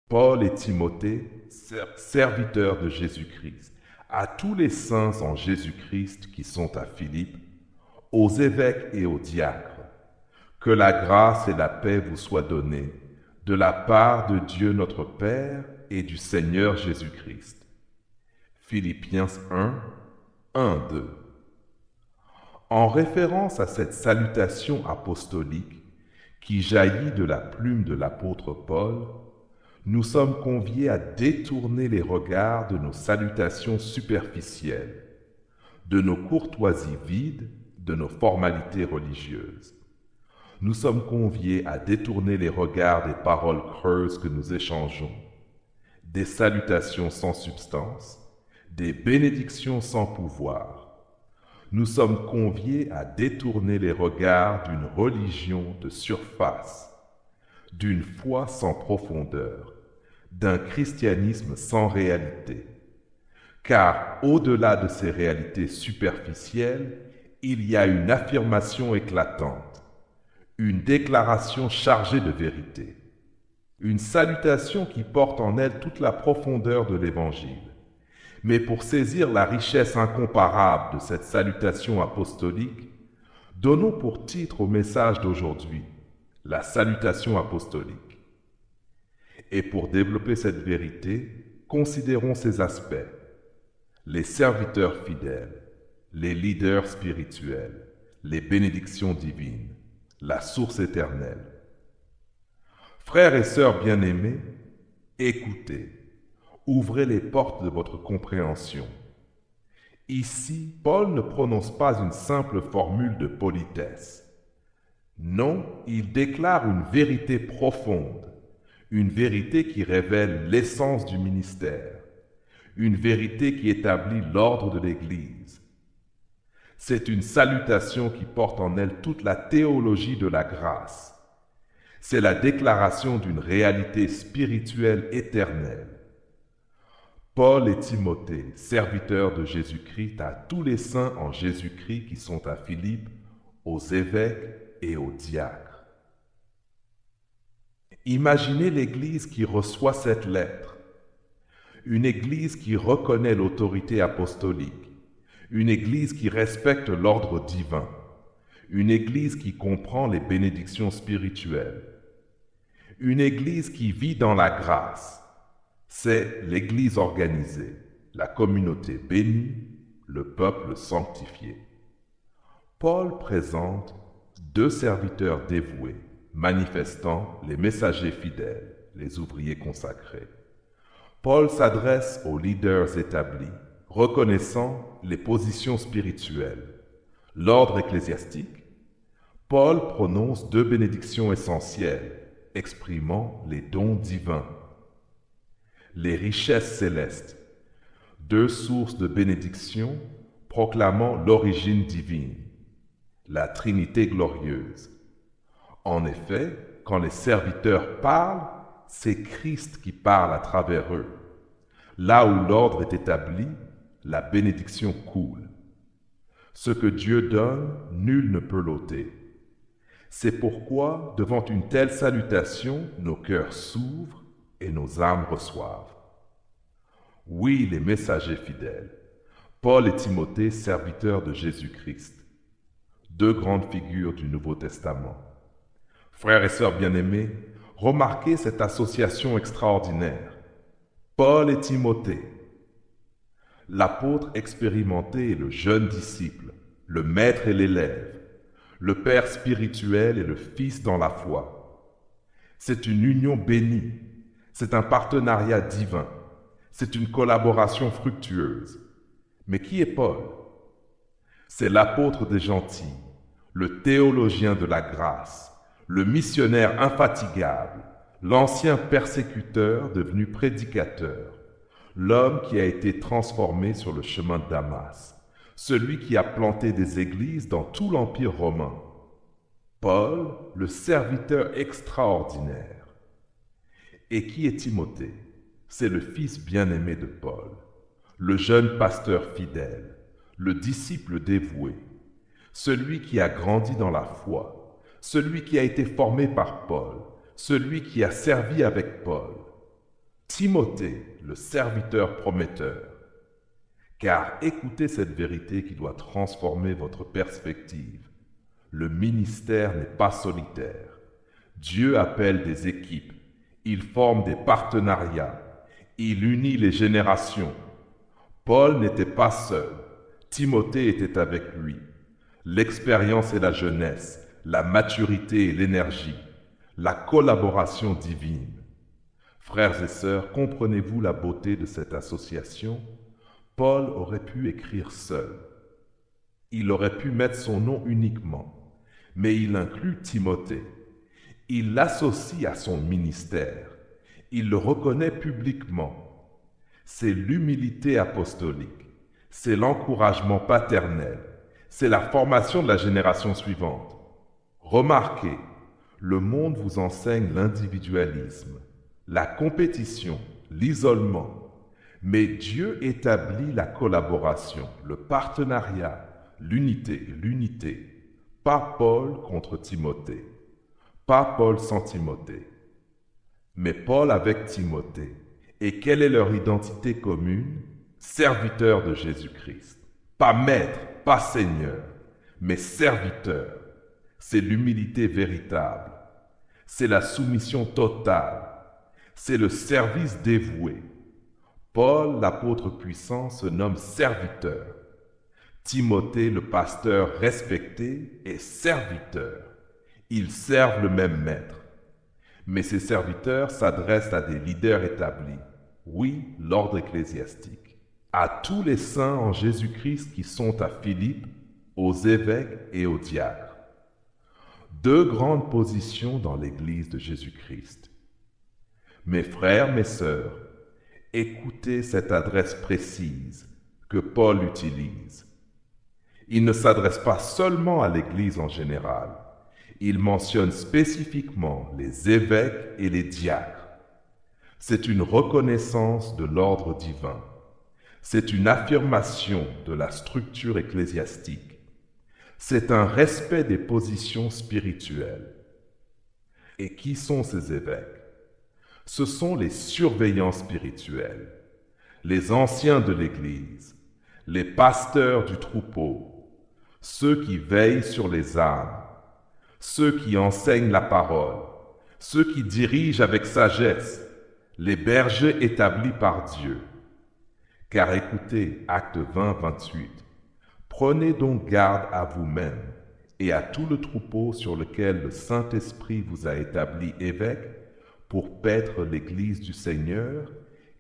Paul et Timothée, serviteurs de Jésus-Christ, à tous les saints en Jésus-Christ qui sont à Philippe, aux évêques et aux diacres, que la grâce et la paix vous soient données de la part de Dieu notre Père et du Seigneur Jésus-Christ. Philippiens 1, 1, 2. En référence à cette salutation apostolique qui jaillit de la plume de l'apôtre Paul, nous sommes conviés à détourner les regards de nos salutations superficielles, de nos courtoisies vides, de nos formalités religieuses. Nous sommes conviés à détourner les regards des paroles creuses que nous échangeons, des salutations sans substance, des bénédictions sans pouvoir. Nous sommes conviés à détourner les regards d'une religion de surface, d'une foi sans profondeur, d'un christianisme sans réalité. Car au-delà de ces réalités superficielles, il y a une affirmation éclatante, une déclaration chargée de vérité, une salutation qui porte en elle toute la profondeur de l'Évangile. Mais pour saisir la richesse incomparable de cette salutation apostolique, donnons pour titre au message d'aujourd'hui la salutation apostolique. Et pour développer cette vérité, considérons ces aspects: les serviteurs fidèles, les leaders spirituels, les bénédictions divines, la source éternelle. Frères et sœurs bien-aimés, écoutez, ouvrez les portes de votre compréhension. Ici, Paul ne prononce pas une simple formule de politesse. Non, il déclare une vérité profonde, une vérité qui révèle l'essence du ministère, une vérité qui établit l'ordre de l'Église. C'est une salutation qui porte en elle toute la théologie de la grâce. C'est la déclaration d'une réalité spirituelle éternelle. Paul et Timothée, serviteurs de Jésus-Christ, à tous les saints en Jésus-Christ qui sont à Philippe, aux évêques et aux diacres. Imaginez l'Église qui reçoit cette lettre, une Église qui reconnaît l'autorité apostolique, une Église qui respecte l'ordre divin, une Église qui comprend les bénédictions spirituelles, une Église qui vit dans la grâce. C'est l'Église organisée, la communauté bénie, le peuple sanctifié. Paul présente deux serviteurs dévoués, manifestant les messagers fidèles, les ouvriers consacrés. Paul s'adresse aux leaders établis, reconnaissant les positions spirituelles, l'ordre ecclésiastique. Paul prononce deux bénédictions essentielles, exprimant les dons divins. Les richesses célestes, deux sources de bénédiction proclamant l'origine divine, la Trinité glorieuse. En effet, quand les serviteurs parlent, c'est Christ qui parle à travers eux. Là où l'ordre est établi, la bénédiction coule. Ce que Dieu donne, nul ne peut l'ôter. C'est pourquoi, devant une telle salutation, nos cœurs s'ouvrent et nos âmes reçoivent. Oui, les messagers fidèles, Paul et Timothée, serviteurs de Jésus-Christ, deux grandes figures du Nouveau Testament. Frères et sœurs bien-aimés, remarquez cette association extraordinaire. Paul et Timothée, l'apôtre expérimenté et le jeune disciple, le maître et l'élève, le père spirituel et le fils dans la foi. C'est une union bénie, c'est un partenariat divin, c'est une collaboration fructueuse. Mais qui est Paul? C'est l'apôtre des gentils, le théologien de la grâce, le missionnaire infatigable, l'ancien persécuteur devenu prédicateur, l'homme qui a été transformé sur le chemin de Damas, celui qui a planté des églises dans tout l'Empire romain. Paul, le serviteur extraordinaire. Et qui est Timothée? C'est le fils bien-aimé de Paul, le jeune pasteur fidèle, le disciple dévoué, celui qui a grandi dans la foi, celui qui a été formé par Paul, celui qui a servi avec Paul. Timothée, le serviteur prometteur. Car écoutez cette vérité qui doit transformer votre perspective. Le ministère n'est pas solitaire. Dieu appelle des équipes. Il forme des partenariats. Il unit les générations. Paul n'était pas seul. Timothée était avec lui. L'expérience et la jeunesse, la maturité et l'énergie, la collaboration divine. Frères et sœurs, comprenez-vous la beauté de cette association? Paul aurait pu écrire seul. Il aurait pu mettre son nom uniquement, mais il inclut Timothée. Il l'associe à son ministère. Il le reconnaît publiquement. C'est l'humilité apostolique. C'est l'encouragement paternel. C'est la formation de la génération suivante. Remarquez, le monde vous enseigne l'individualisme, la compétition, l'isolement. Mais Dieu établit la collaboration, le partenariat, l'unité. Pas Paul contre Timothée, pas Paul sans Timothée, mais Paul avec Timothée. Et quelle est leur identité commune? Serviteurs de Jésus-Christ. Pas maître, pas seigneur, mais serviteur. C'est l'humilité véritable. C'est la soumission totale. C'est le service dévoué. Paul, l'apôtre puissant, se nomme serviteur. Timothée, le pasteur respecté, est serviteur. Ils servent le même maître. Mais ces serviteurs s'adressent à des leaders établis. Oui, l'ordre ecclésiastique. À tous les saints en Jésus-Christ qui sont à Philippe, aux évêques et aux diacres. Deux grandes positions dans l'Église de Jésus-Christ. Mes frères, mes sœurs, écoutez cette adresse précise que Paul utilise. Il ne s'adresse pas seulement à l'Église en général. Il mentionne spécifiquement les évêques et les diacres. C'est une reconnaissance de l'ordre divin. C'est une affirmation de la structure ecclésiastique. C'est un respect des positions spirituelles. Et qui sont ces évêques? Ce sont les surveillants spirituels, les anciens de l'Église, les pasteurs du troupeau, ceux qui veillent sur les âmes, ceux qui enseignent la parole, ceux qui dirigent avec sagesse, les bergers établis par Dieu. Car écoutez, Acte 20, 28, prenez donc garde à vous-même et à tout le troupeau sur lequel le Saint-Esprit vous a établi évêque pour paître l'Église du Seigneur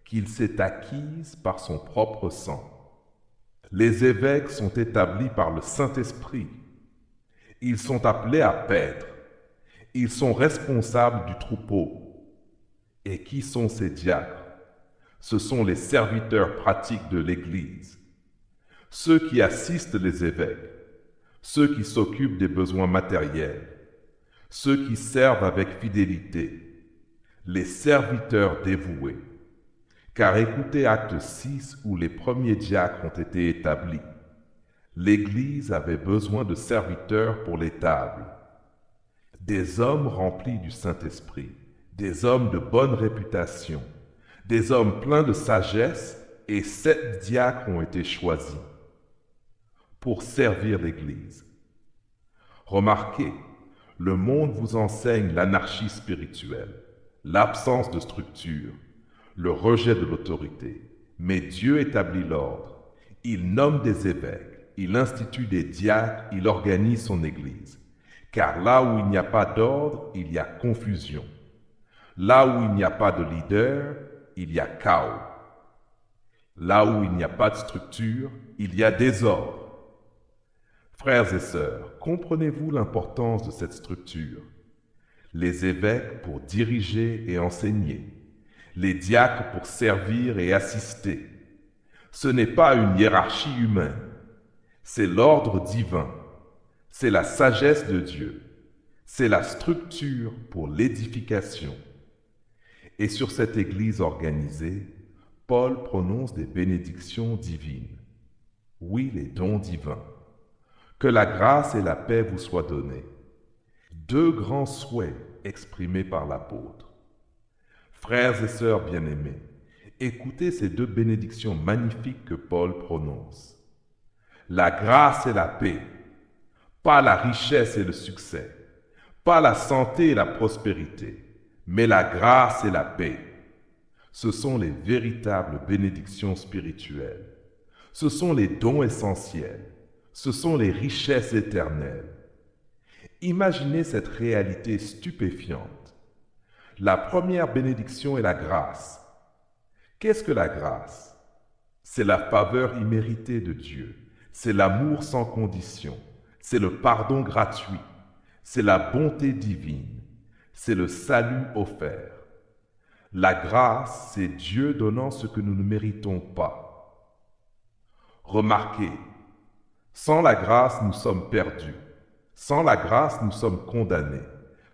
qu'il s'est acquise par son propre sang. Les évêques sont établis par le Saint-Esprit. Ils sont appelés à paître. Ils sont responsables du troupeau. Et qui sont ces diacres? Ce sont les serviteurs pratiques de l'Église, ceux qui assistent les évêques, ceux qui s'occupent des besoins matériels, ceux qui servent avec fidélité, les serviteurs dévoués. Car écoutez Acte 6 où les premiers diacres ont été établis. L'Église avait besoin de serviteurs pour les tables. Des hommes remplis du Saint-Esprit, des hommes de bonne réputation, des hommes pleins de sagesse, et 7 diacres ont été choisis pour servir l'Église. Remarquez, le monde vous enseigne l'anarchie spirituelle, l'absence de structure, le rejet de l'autorité. Mais Dieu établit l'ordre. Il nomme des évêques, il institue des diacres, il organise son Église. Car là où il n'y a pas d'ordre, il y a confusion. Là où il n'y a pas de leader, il y a chaos. Là où il n'y a pas de structure, il y a désordre. Frères et sœurs, comprenez-vous l'importance de cette structure? Les évêques pour diriger et enseigner, les diacres pour servir et assister. Ce n'est pas une hiérarchie humaine, c'est l'ordre divin, c'est la sagesse de Dieu, c'est la structure pour l'édification. Et sur cette Église organisée, Paul prononce des bénédictions divines. Oui, les dons divins. Que la grâce et la paix vous soient données. Deux grands souhaits exprimés par l'apôtre. Frères et sœurs bien-aimés, écoutez ces deux bénédictions magnifiques que Paul prononce. La grâce et la paix, pas la richesse et le succès, pas la santé et la prospérité, mais la grâce et la paix. Ce sont les véritables bénédictions spirituelles. Ce sont les dons essentiels. Ce sont les richesses éternelles. Imaginez cette réalité stupéfiante. La première bénédiction est la grâce. Qu'est-ce que la grâce? C'est la faveur imméritée de Dieu. C'est l'amour sans condition. C'est le pardon gratuit. C'est la bonté divine. C'est le salut offert. La grâce, c'est Dieu donnant ce que nous ne méritons pas. Remarquez, sans la grâce, nous sommes perdus. Sans la grâce, nous sommes condamnés.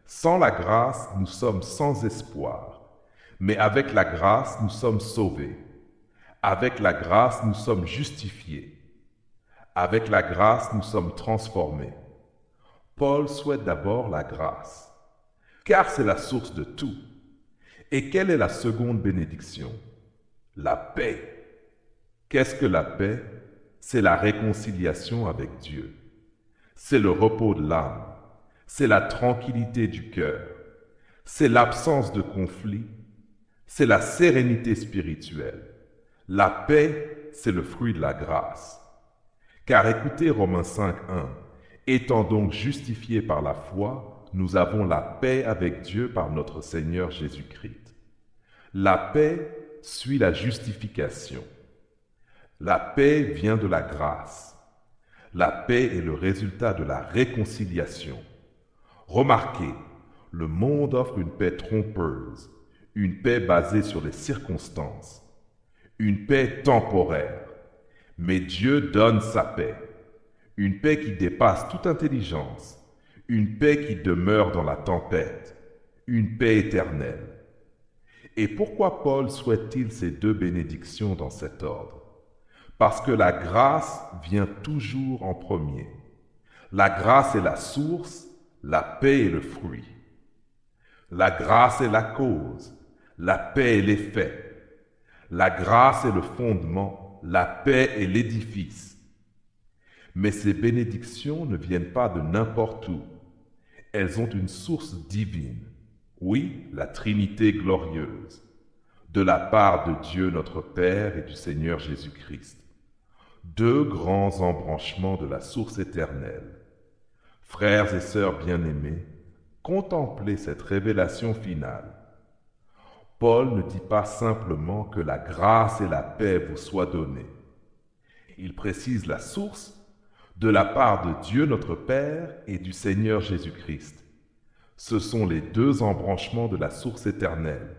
Sans la grâce, nous sommes sans espoir. Mais avec la grâce, nous sommes sauvés. Avec la grâce, nous sommes justifiés. Avec la grâce, nous sommes transformés. Paul souhaite d'abord la grâce, car c'est la source de tout. Et quelle est la seconde bénédiction? La paix. Qu'est-ce que la paix? C'est la réconciliation avec Dieu. C'est le repos de l'âme. C'est la tranquillité du cœur. C'est l'absence de conflit. C'est la sérénité spirituelle. La paix, c'est le fruit de la grâce. Car écoutez Romains 5:1. Étant donc justifiés par la foi, nous avons la paix avec Dieu par notre Seigneur Jésus-Christ. La paix suit la justification. La paix vient de la grâce. La paix est le résultat de la réconciliation. Remarquez, le monde offre une paix trompeuse, une paix basée sur les circonstances, une paix temporaire. Mais Dieu donne sa paix, une paix qui dépasse toute intelligence, une paix qui demeure dans la tempête, une paix éternelle. Et pourquoi Paul souhaite-t-il ces deux bénédictions dans cet ordre? Parce que la grâce vient toujours en premier. La grâce est la source, la paix est le fruit. La grâce est la cause, la paix est l'effet. La grâce est le fondement, la paix est l'édifice. Mais ces bénédictions ne viennent pas de n'importe où. Elles ont une source divine. Oui, la Trinité glorieuse, de la part de Dieu notre Père et du Seigneur Jésus-Christ. Deux grands embranchements de la source éternelle. Frères et sœurs bien-aimés, contemplez cette révélation finale. Paul ne dit pas simplement que la grâce et la paix vous soient données. Il précise la source de la part de Dieu notre Père et du Seigneur Jésus-Christ. Ce sont les deux embranchements de la source éternelle.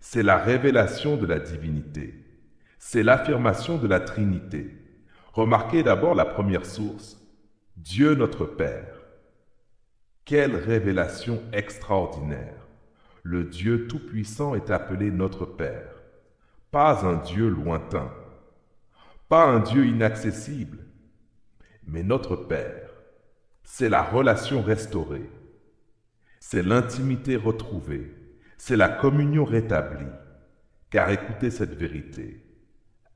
C'est la révélation de la divinité. C'est l'affirmation de la Trinité. Remarquez d'abord la première source, Dieu notre Père. Quelle révélation extraordinaire! Le Dieu Tout-Puissant est appelé notre Père. Pas un Dieu lointain, pas un Dieu inaccessible, mais notre Père. C'est la relation restaurée, c'est l'intimité retrouvée, c'est la communion rétablie. Car écoutez cette vérité.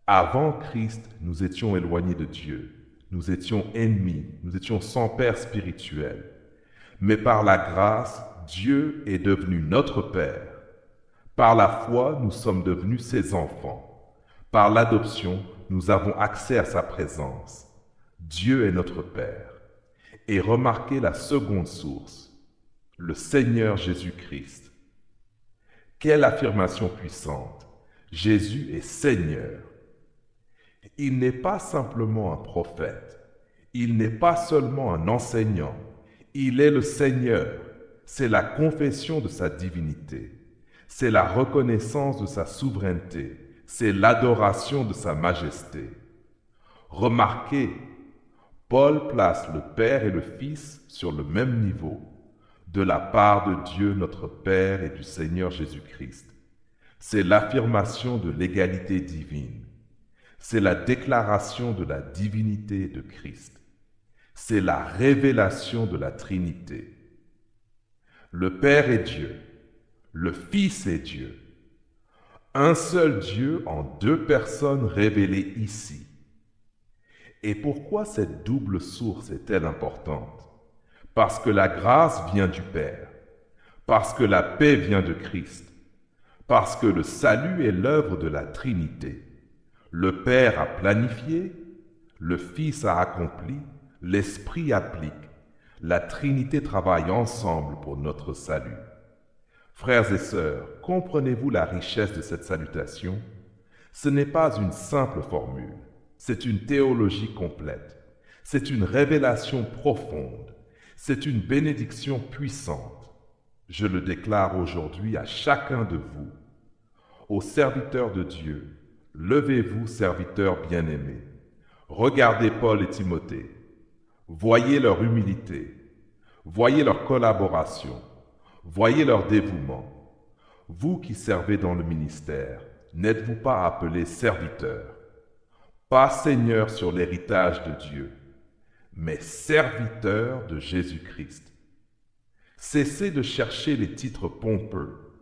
Avant Christ, nous étions éloignés de Dieu, nous étions ennemis, nous étions sans père spirituel. Mais par la grâce, Dieu est devenu notre Père. Par la foi, nous sommes devenus ses enfants. Par l'adoption, nous avons accès à sa présence. Dieu est notre Père. Et remarquez la seconde source, le Seigneur Jésus-Christ. Quelle affirmation puissante! Jésus est Seigneur. Il n'est pas simplement un prophète. Il n'est pas seulement un enseignant. Il est le Seigneur. C'est la confession de sa divinité. C'est la reconnaissance de sa souveraineté. C'est l'adoration de sa majesté. Remarquez, Paul place le Père et le Fils sur le même niveau, de la part de Dieu notre Père et du Seigneur Jésus-Christ. C'est l'affirmation de l'égalité divine. C'est la déclaration de la divinité de Christ. C'est la révélation de la Trinité. Le Père est Dieu, le Fils est Dieu, Un seul Dieu en deux personnes révélées ici. Et pourquoi cette double source est-elle importante? Parce que la grâce vient du Père, parce que la paix vient de Christ, parce que le salut est l'œuvre de la Trinité. Le Père a planifié, le Fils a accompli, l'Esprit applique. La Trinité travaille ensemble pour notre salut. Frères et sœurs, comprenez-vous la richesse de cette salutation? Ce n'est pas une simple formule, c'est une théologie complète, c'est une révélation profonde, c'est une bénédiction puissante. Je le déclare aujourd'hui à chacun de vous. Aux serviteurs de Dieu, levez-vous, serviteurs bien-aimés. Regardez Paul et Timothée. Voyez leur humilité, voyez leur collaboration, voyez leur dévouement. Vous qui servez dans le ministère, n'êtes-vous pas appelés serviteurs? Pas seigneurs sur l'héritage de Dieu, mais serviteurs de Jésus-Christ. Cessez de chercher les titres pompeux.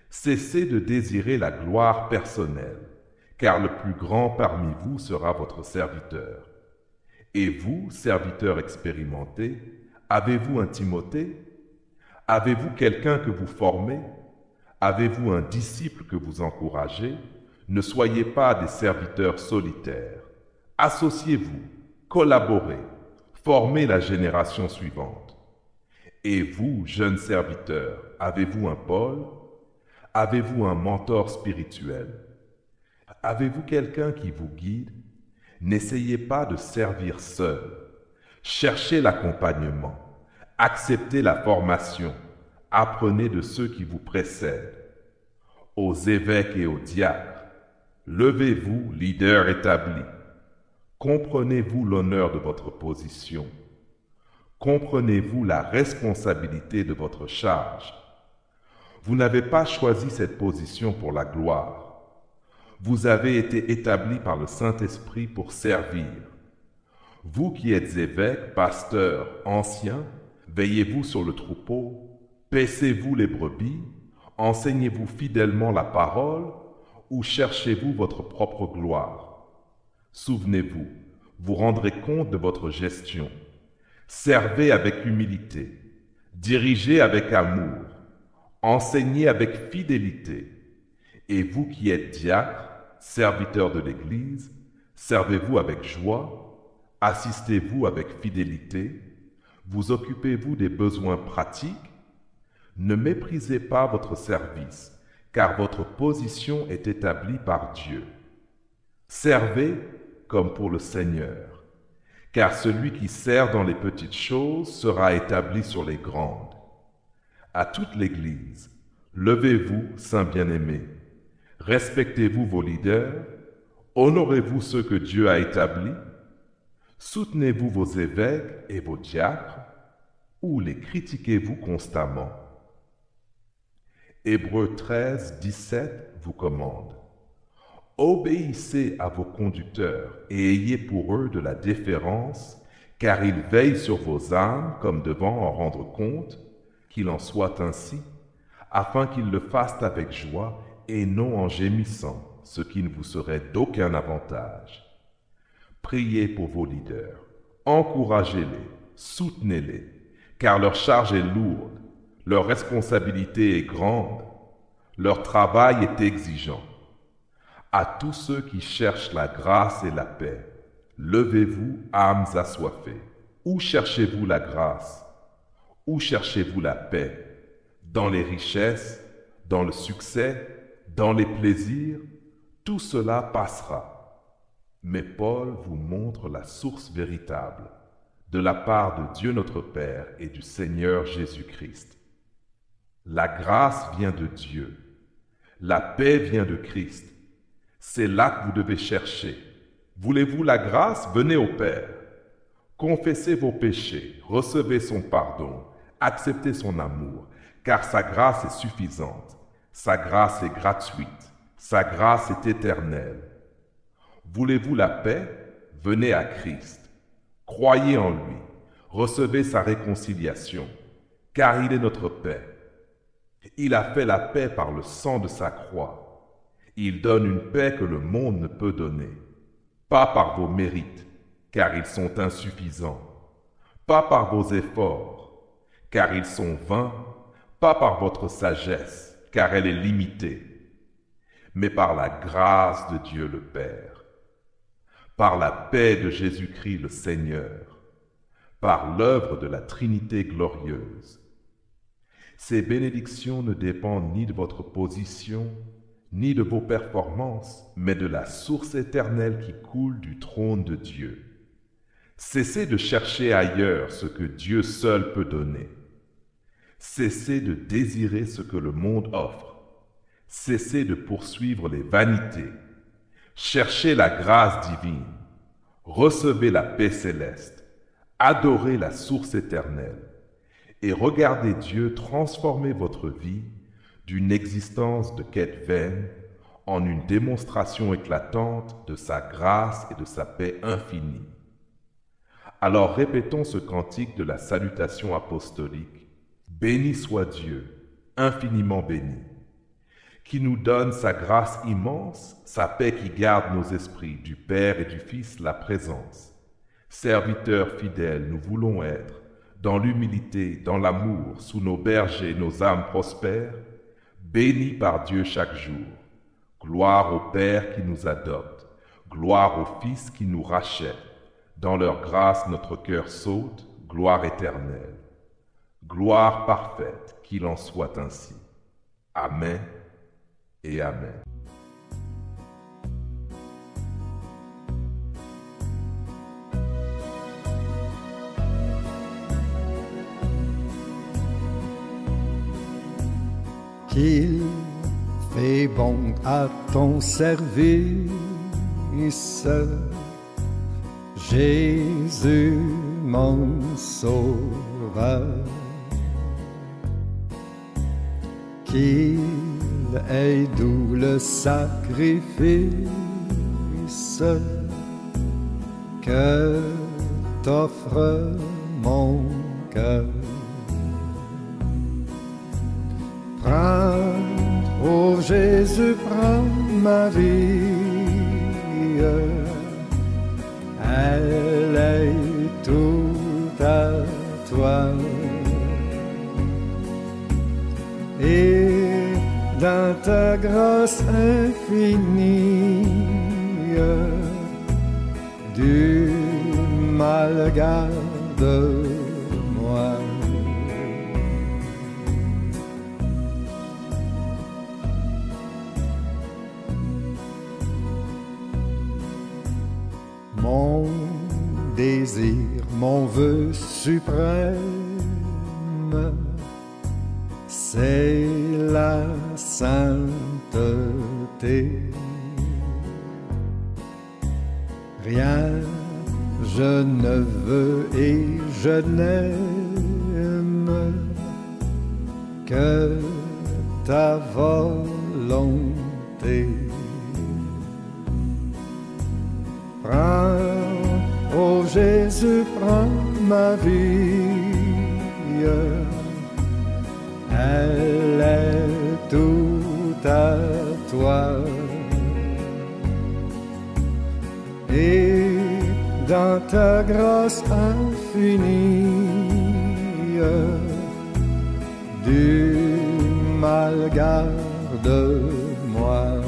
Cessez de désirer la gloire personnelle, car le plus grand parmi vous sera votre serviteur. Et vous, serviteurs expérimentés, avez-vous un Timothée? Avez-vous quelqu'un que vous formez? Avez-vous un disciple que vous encouragez? Ne soyez pas des serviteurs solitaires. Associez-vous, collaborez, formez la génération suivante. Et vous, jeunes serviteurs, avez-vous un Paul? Avez-vous un mentor spirituel? Avez-vous quelqu'un qui vous guide? N'essayez pas de servir seul. Cherchez l'accompagnement. Acceptez la formation. Apprenez de ceux qui vous précèdent. Aux évêques et aux diacres, levez-vous, leaders établis. Comprenez-vous l'honneur de votre position? Comprenez-vous la responsabilité de votre charge? Vous n'avez pas choisi cette position pour la gloire. Vous avez été établi par le Saint-Esprit pour servir. Vous qui êtes évêques, pasteurs, anciens, veillez-vous sur le troupeau, paissez-vous les brebis, enseignez-vous fidèlement la parole ou cherchez-vous votre propre gloire? Souvenez-vous, vous rendrez compte de votre gestion. Servez avec humilité, dirigez avec amour, enseignez avec fidélité. Et vous qui êtes diacres, serviteurs de l'Église, servez-vous avec joie, assistez-vous avec fidélité, vous occupez-vous des besoins pratiques. Ne méprisez pas votre service, car votre position est établie par Dieu. Servez comme pour le Seigneur, car celui qui sert dans les petites choses sera établi sur les grandes. À toute l'Église, levez-vous, saints bien-aimés, respectez-vous vos leaders, honorez-vous ceux que Dieu a établis, soutenez-vous vos évêques et vos diacres, ou les critiquez-vous constamment. Hébreux 13, 17 vous commande: obéissez à vos conducteurs et ayez pour eux de la déférence, car ils veillent sur vos âmes comme devant en rendre compte, qu'il en soit ainsi, afin qu'ils le fassent avec joie et non en gémissant, ce qui ne vous serait d'aucun avantage. Priez pour vos leaders, encouragez-les, soutenez-les, car leur charge est lourde, leur responsabilité est grande, leur travail est exigeant. À tous ceux qui cherchent la grâce et la paix, levez-vous, âmes assoiffées. Où cherchez-vous la grâce? Où cherchez-vous la paix? Dans les richesses, dans le succès, dans les plaisirs? Tout cela passera. Mais Paul vous montre la source véritable, de la part de Dieu notre Père et du Seigneur Jésus-Christ. La grâce vient de Dieu. La paix vient de Christ. C'est là que vous devez chercher. Voulez-vous la grâce? Venez au Père. Confessez vos péchés, recevez son pardon, acceptez son amour, car sa grâce est suffisante, sa grâce est gratuite, sa grâce est éternelle. Voulez-vous la paix? Venez à Christ. Croyez en lui, recevez sa réconciliation, car il est notre paix. Il a fait la paix par le sang de sa croix. Il donne une paix que le monde ne peut donner. Pas par vos mérites, car ils sont insuffisants. Pas par vos efforts, car ils sont vains. Pas par votre sagesse, car elle est limitée, mais par la grâce de Dieu le Père, par la paix de Jésus-Christ le Seigneur, par l'œuvre de la Trinité glorieuse. Ces bénédictions ne dépendent ni de votre position, ni de vos performances, mais de la source éternelle qui coule du trône de Dieu. Cessez de chercher ailleurs ce que Dieu seul peut donner. Cessez de désirer ce que le monde offre. Cessez de poursuivre les vanités. Cherchez la grâce divine. Recevez la paix céleste. Adorez la source éternelle. Et regardez Dieu transformer votre vie d'une existence de quête vaine en une démonstration éclatante de sa grâce et de sa paix infinie. Alors répétons ce cantique de la salutation apostolique. Béni soit Dieu, infiniment béni, qui nous donne sa grâce immense, sa paix qui garde nos esprits, du Père et du Fils la présence. Serviteurs fidèles, nous voulons être, dans l'humilité, dans l'amour, sous nos bergers, nos âmes prospères, bénis par Dieu chaque jour. Gloire au Père qui nous adopte, gloire au Fils qui nous rachète. Dans leur grâce notre cœur saute, gloire éternelle. Gloire parfaite, qu'il en soit ainsi. Amen et Amen. Qu'il fait bon à ton service, Jésus mon sauveur. Qu'il est doux le sacrifice que t'offre mon cœur. Prends, ô Jésus, prends ma vie, elle est toute à toi. Et dans ta grâce infinie, du mal garde-moi. Mon désir, mon vœu suprême, c'est la sainteté. Rien je ne veux et je n'aime que ta volonté. Prends, ô Jésus, prends ma vie, elle est toute à toi. Et dans ta grâce infinie, du mal garde-moi.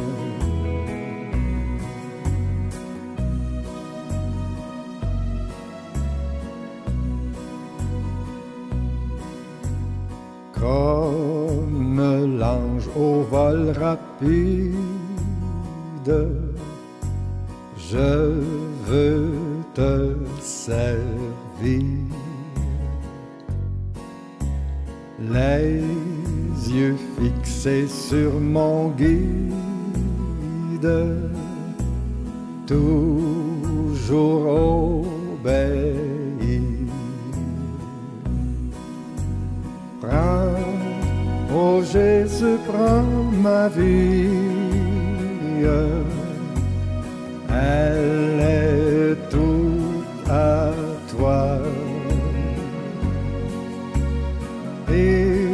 Comme l'ange au vol rapide, je veux te servir. Les yeux fixés sur mon guide, toujours obéir. Prends, ô Jésus, prends ma vie, elle est toute à toi. Et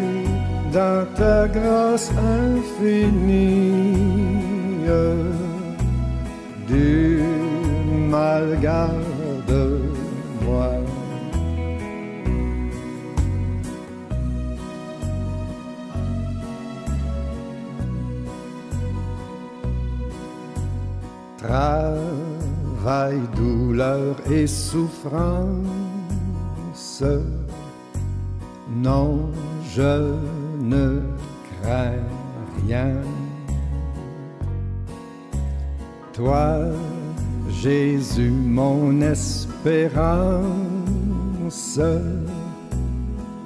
dans ta grâce infinie, mal garde-moi. Travail, douleur et souffrance, non, je ne crains rien. Toi, Jésus, mon espérance,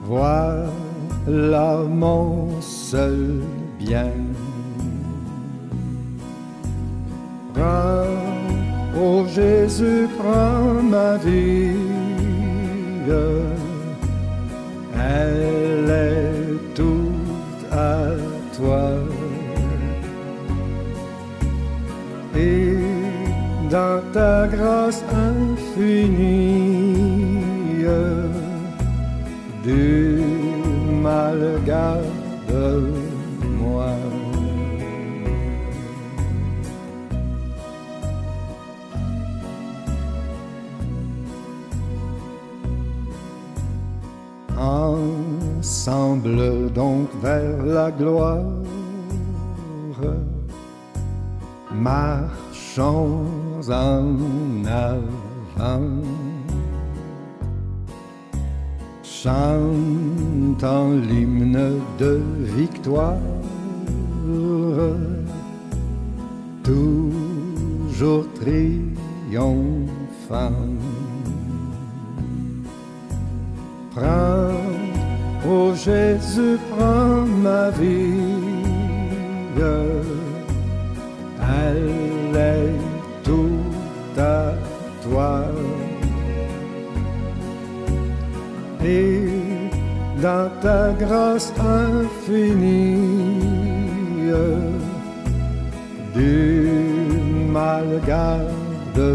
voilà mon seul bien. Prends, ô Jésus, prends ma vie, elle est toute à toi. Et dans ta grâce infinie, du mal garde-moi. Ensemble donc vers la gloire, marchons en avant, chantant l'hymne de victoire, toujours triomphant. Prends, ô Jésus, prends ma vie, elle est toute à toi. Et dans ta grâce infinie, du mal garde-moi.